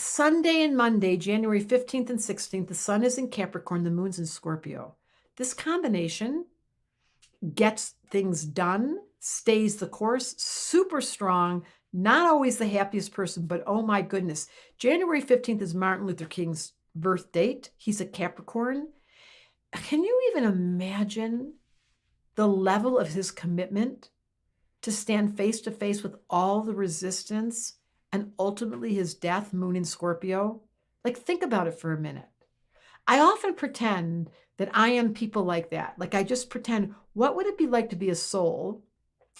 Sunday and Monday, January 15th and 16th, the sun is in Capricorn, the moon's in Scorpio. This combination gets things done, stays the course, super strong, not always the happiest person, but oh my goodness. January 15th is Martin Luther King's birth date. He's a Capricorn. Can you even imagine the level of his commitment to stand face to face with all the resistance and ultimately his death, moon in Scorpio? Like, think about it for a minute. I often pretend that I am people like that. Like, I just pretend, what would it be like to be a soul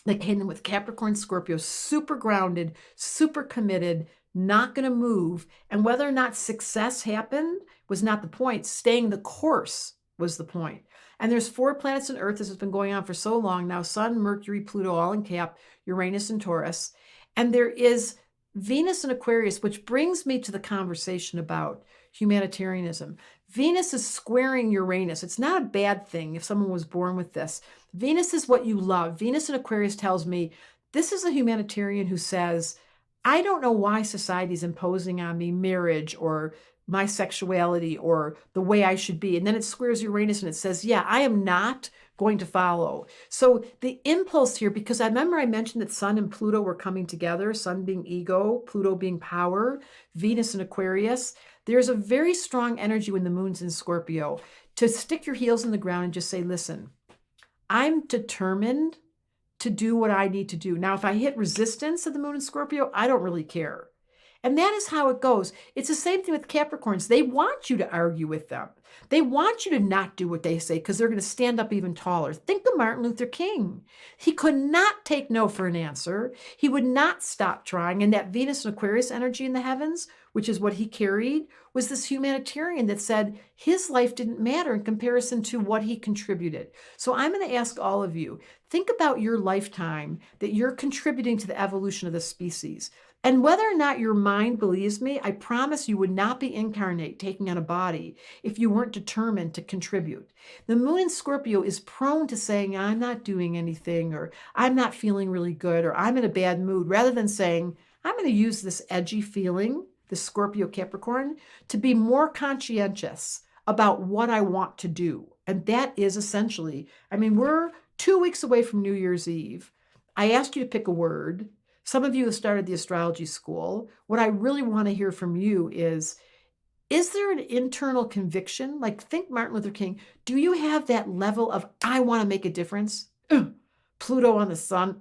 that came in with Capricorn, Scorpio, super grounded, super committed, not going to move. And whether or not success happened was not the point. Staying the course was the point. And there's 4 planets on Earth. This has been going on for so long now. Sun, Mercury, Pluto, all in Cap, Uranus and Taurus. And there is Venus in Aquarius, which brings me to the conversation about humanitarianism. Venus is squaring Uranus. It's not a bad thing if someone was born with this. Venus is what you love. Venus in Aquarius tells me this is a humanitarian who says, I don't know why society's imposing on me marriage or my sexuality or the way I should be. And then it squares Uranus and it says, yeah, I am not going to follow. So the impulse here, because I remember I mentioned that Sun and Pluto were coming together, Sun being ego, Pluto being power, Venus in Aquarius. There's a very strong energy when the moon's in Scorpio to stick your heels in the ground and just say, listen, I'm determined to do what I need to do. Now, if I hit resistance at the moon in Scorpio, I don't really care. And that is how it goes. It's the same thing with Capricorns. They want you to argue with them. They want you to not do what they say because they're going to stand up even taller. Think of Martin Luther King. He could not take no for an answer. He would not stop trying. And that Venus and Aquarius energy in the heavens, which is what he carried, was this humanitarian that said his life didn't matter in comparison to what he contributed. So I'm going to ask all of you, think about your lifetime that you're contributing to the evolution of the species. And whether or not your mind believes me, I promise you would not be incarnate, taking on a body, if you weren't determined to contribute. The moon in Scorpio is prone to saying, I'm not doing anything, or I'm not feeling really good, or I'm in a bad mood, rather than saying, I'm going to use this edgy feeling, this Scorpio Capricorn, to be more conscientious about what I want to do. And that is essentially, I mean, we're 2 weeks away from New Year's Eve. I asked you to pick a word. Some of you have started the astrology school. What I really want to hear from you is there an internal conviction? Like, think Martin Luther King. Do you have that level of, I want to make a difference? Pluto on the sun?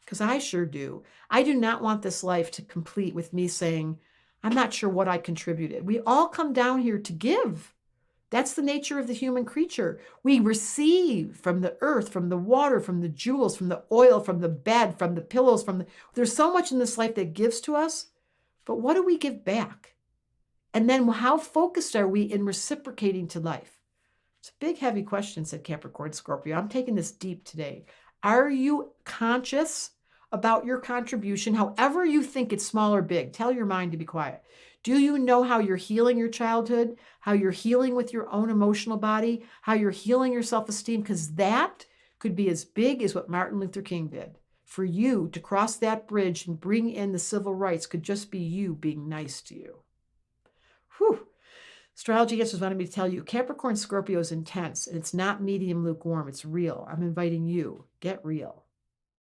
Because I sure do. I do not want this life to complete with me saying, I'm not sure what I contributed. We all come down here to give. That's the nature of the human creature. We receive from the earth, from the water, from the jewels, from the oil, from the bed, from the pillows, there's so much in this life that gives to us, but what do we give back? And then how focused are we in reciprocating to life? It's a big, heavy question, said Capricorn Scorpio. I'm taking this deep today. Are you conscious about your contribution, however you think it's small or big? Tell your mind to be quiet. Do you know how you're healing your childhood, how you're healing with your own emotional body, how you're healing your self-esteem? Because that could be as big as what Martin Luther King did. For you to cross that bridge and bring in the civil rights could just be you being nice to you. Whew. Astrology Answers wanted me to tell you, Capricorn Scorpio is intense, and it's not medium lukewarm. It's real. I'm inviting you. Get real.